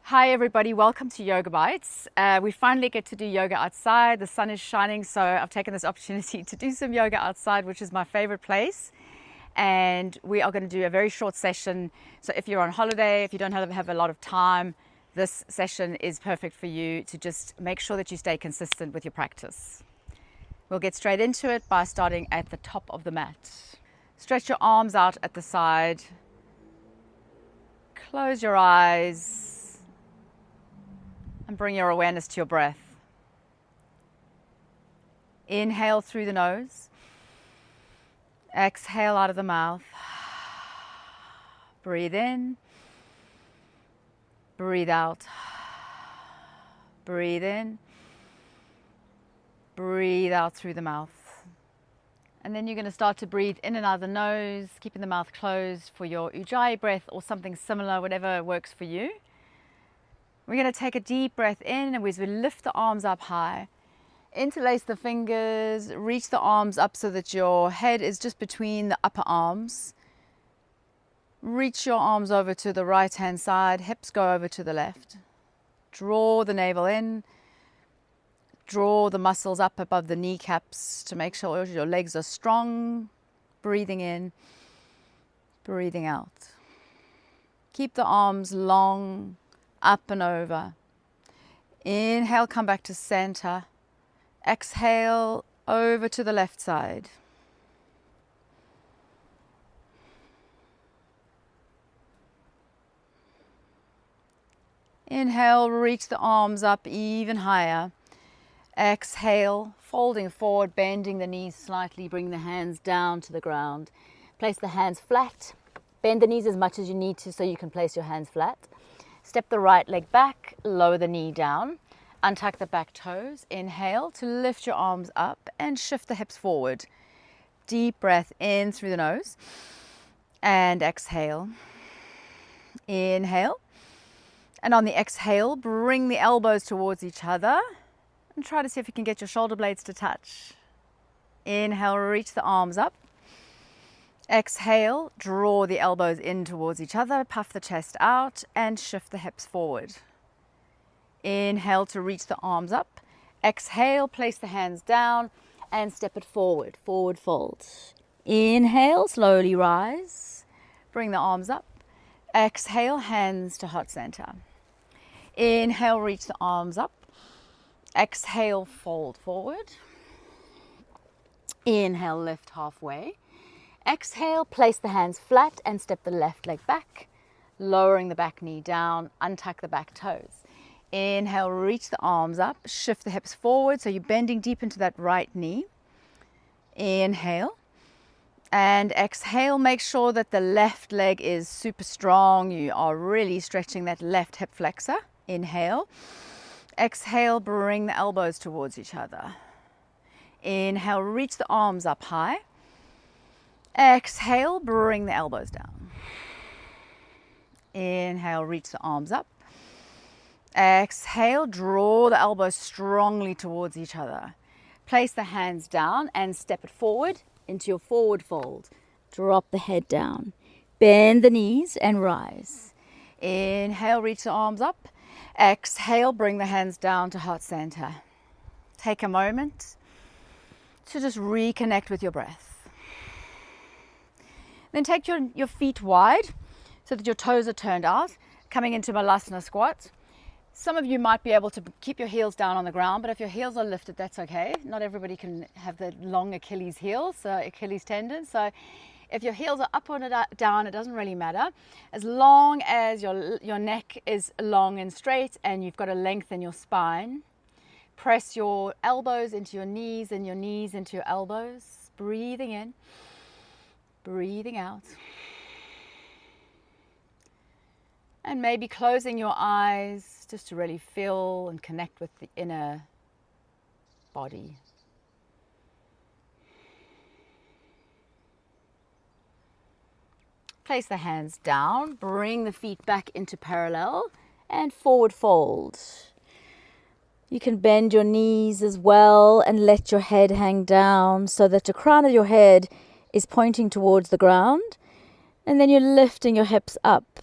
Hi everybody, welcome to Yoga Bites. We finally get to do yoga outside. The sun is shining, so I've taken this opportunity to do some yoga outside, which is my favorite place. And we are going to do a very short session. So if you're on holiday, if you don't have a lot of time, this session is perfect for you to just make sure that you stay consistent with your practice. We'll get straight into it by starting at the top of the mat. Stretch your arms out at the side. Close your eyes. And bring your awareness to your breath. Inhale through the nose. Exhale out of the mouth. Breathe in. Breathe out. Breathe in. Breathe out through the mouth. And then you're going to start to breathe in and out of the nose, keeping the mouth closed for your Ujjayi breath or something similar, whatever works for you. We're going to take a deep breath in, and as we lift the arms up high, interlace the fingers, reach the arms up so that your head is just between the upper arms. Reach your arms over to the right hand side, hips go over to the left. Draw the navel in, draw the muscles up above the kneecaps to make sure your legs are strong. Breathing in, breathing out. Keep the arms long, up and over. Inhale, come back to center. Exhale, over to the left side. Inhale, reach the arms up even higher. Exhale, folding forward, bending the knees slightly, bring the hands down to the ground. Place the hands flat. Bend the knees as much as you need to so you can place your hands flat. Step the right leg back, lower the knee down, untuck the back toes. Inhale to lift your arms up and shift the hips forward. Deep breath in through the nose and exhale. Inhale. And on the exhale, bring the elbows towards each other and try to see if you can get your shoulder blades to touch. Inhale, reach the arms up. Exhale, draw the elbows in towards each other, puff the chest out and shift the hips forward. Inhale to reach the arms up. Exhale, place the hands down and step it forward, forward fold. Inhale, slowly rise, bring the arms up. Exhale, hands to heart center. Inhale, reach the arms up. Exhale, fold forward. Inhale, lift halfway. Exhale, place the hands flat and step the left leg back, lowering the back knee down, untuck the back toes. Inhale, reach the arms up, shift the hips forward so you're bending deep into that right knee. Inhale and exhale, make sure that the left leg is super strong. You are really stretching that left hip flexor. Inhale. Exhale, bring the elbows towards each other. Inhale, reach the arms up high. Exhale, bring the elbows down. Inhale, reach the arms up. Exhale, draw the elbows strongly towards each other. Place the hands down and step it forward into your forward fold. Drop the head down. Bend the knees and rise. Inhale, reach the arms up. Exhale, bring the hands down to heart center. Take a moment to just reconnect with your breath. Then take your feet wide so that your toes are turned out, coming into Malasana squat. Some of you might be able to keep your heels down on the ground, but if your heels are lifted, that's okay. Not everybody can have the long Achilles heels, Achilles tendon. So if your heels are up or down, it doesn't really matter. As long as your neck is long and straight and you've got a length in your spine, press your elbows into your knees and your knees into your elbows. Breathing in. Breathing out. And maybe closing your eyes just to really feel and connect with the inner body. Place the hands down, bring the feet back into parallel and forward fold. You can bend your knees as well and let your head hang down so that the crown of your head is pointing towards the ground, and then you're lifting your hips up.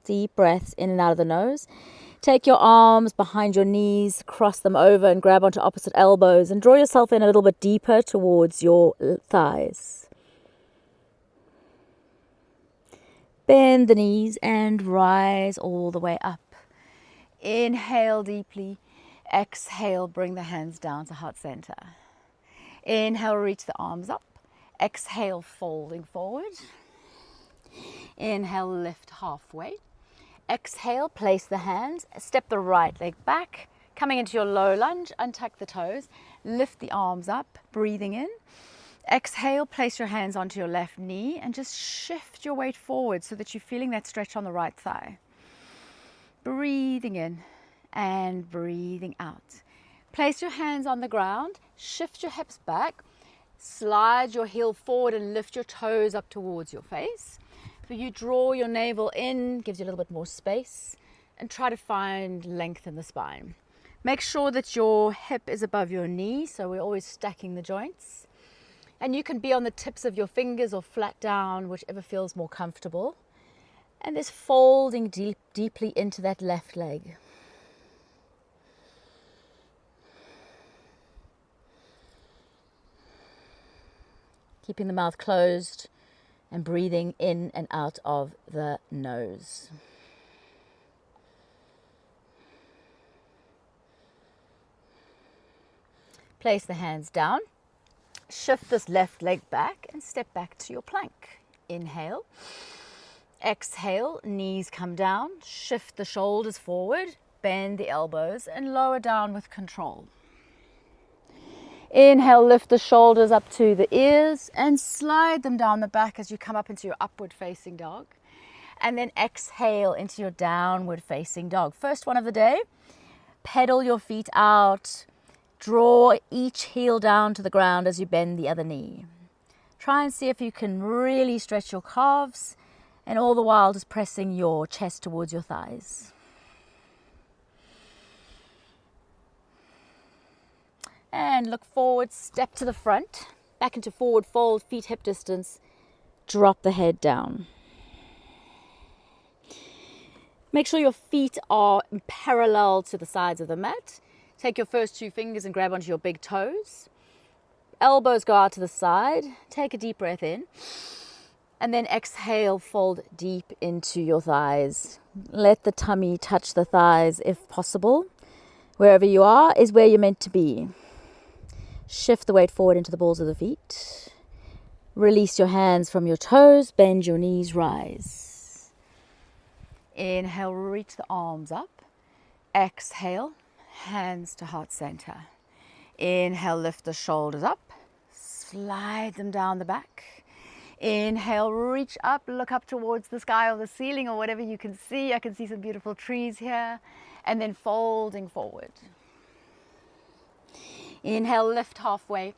Deep breaths in and out of the nose. Take your arms behind your knees, cross them over and grab onto opposite elbows and draw yourself in a little bit deeper towards your thighs. Bend the knees and rise all the way up. Inhale deeply. Exhale, bring the hands down to heart center. Inhale, reach the arms up. Exhale, folding forward. Inhale, lift halfway. Exhale, place the hands, step the right leg back. Coming into your low lunge, untuck the toes, lift the arms up, breathing in. Exhale, place your hands onto your left knee and just shift your weight forward so that you're feeling that stretch on the right thigh. Breathing in and breathing out. Place your hands on the ground, shift your hips back, slide your heel forward and lift your toes up towards your face. So you draw your navel in, gives you a little bit more space, and try to find length in the spine. Make sure that your hip is above your knee, so we're always stacking the joints. And you can be on the tips of your fingers or flat down, whichever feels more comfortable. And just folding deeply into that left leg. Keeping the mouth closed and breathing in and out of the nose. Place the hands down. Shift this left leg back and step back to your plank. Inhale. Exhale, knees come down. Shift the shoulders forward. Bend the elbows and lower down with control. Inhale, lift the shoulders up to the ears and slide them down the back as you come up into your upward facing dog. And then exhale into your downward facing dog. First one of the day. Pedal your feet out. Draw each heel down to the ground as you bend the other knee. Try and see if you can really stretch your calves and all the while just pressing your chest towards your thighs. And look forward, step to the front, back into forward fold, feet hip distance, drop the head down. Make sure your feet are parallel to the sides of the mat. Take your first two fingers and grab onto your big toes. Elbows go out to the side. Take a deep breath in. And then exhale, fold deep into your thighs. Let the tummy touch the thighs if possible. Wherever you are is where you're meant to be. Shift the weight forward into the balls of the feet. Release your hands from your toes. Bend your knees, rise. Inhale, reach the arms up. Exhale, hands to heart center. Inhale, lift the shoulders up. Slide them down the back. Inhale, reach up, look up towards the sky or the ceiling or whatever you can see. I can see some beautiful trees here. And then folding forward. Inhale, lift halfway.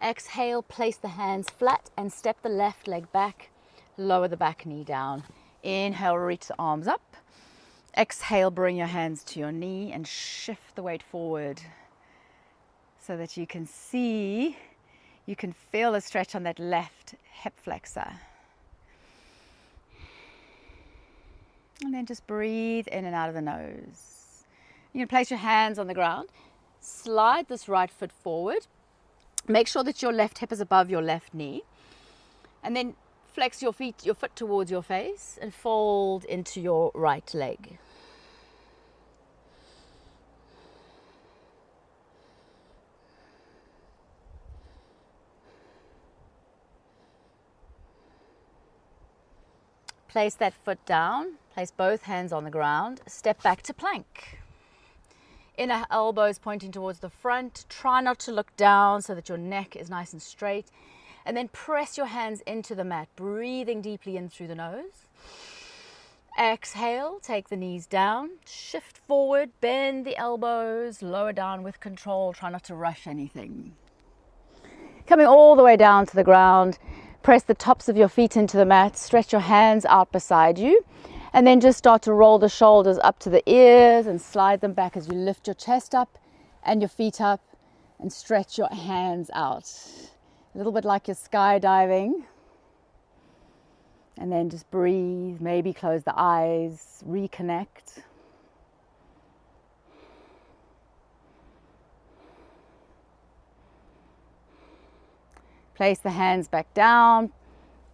Exhale, place the hands flat and step the left leg back. Lower the back knee down. Inhale, reach the arms up. Exhale, bring your hands to your knee and shift the weight forward so that you can see, you can feel a stretch on that left hip flexor. And then just breathe in and out of the nose. You can place your hands on the ground. Slide this right foot forward. Make sure that your left hip is above your left knee. And then flex your foot towards your face and fold into your right leg. Place that foot down. Place both hands on the ground. Step back to plank. Inner elbows pointing towards the front. Try not to look down so that your neck is nice and straight. And then press your hands into the mat, breathing deeply in through the nose. Exhale, take the knees down, shift forward, bend the elbows, lower down with control. Try not to rush anything. Coming all the way down to the ground, press the tops of your feet into the mat, stretch your hands out beside you. And then just start to roll the shoulders up to the ears and slide them back as you lift your chest up and your feet up and stretch your hands out. A little bit like you're skydiving. And then just breathe, maybe close the eyes, reconnect. Place the hands back down,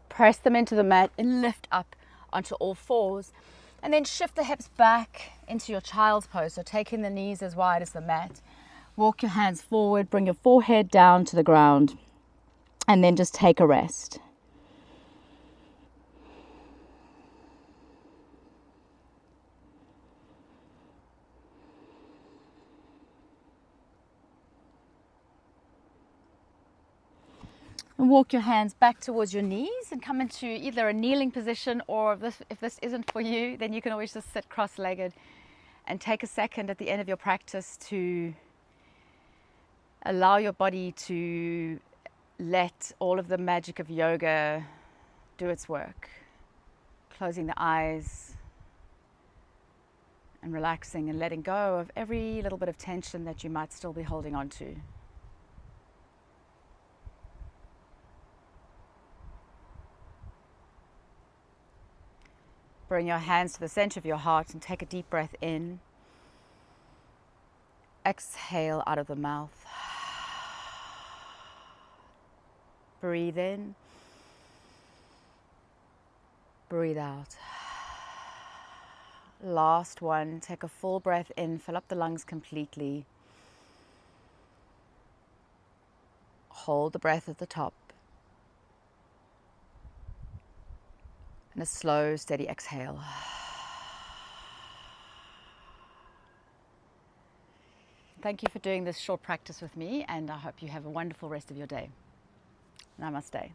press them into the mat and lift up onto all fours. And then shift the hips back into your child's pose, so taking the knees as wide as the mat. Walk your hands forward, bring your forehead down to the ground, and then just take a rest. And walk your hands back towards your knees and come into either a kneeling position, or if this isn't for you, then you can always just sit cross-legged and take a second at the end of your practice to allow your body to let all of the magic of yoga do its work. Closing the eyes and relaxing and letting go of every little bit of tension that you might still be holding on to. Bring your hands to the center of your heart and take a deep breath in. Exhale out of the mouth. Breathe in. Breathe out. Last one. Take a full breath in. Fill up the lungs completely. Hold the breath at the top. And a slow, steady exhale. Thank you for doing this short practice with me, and I hope you have a wonderful rest of your day. Namaste.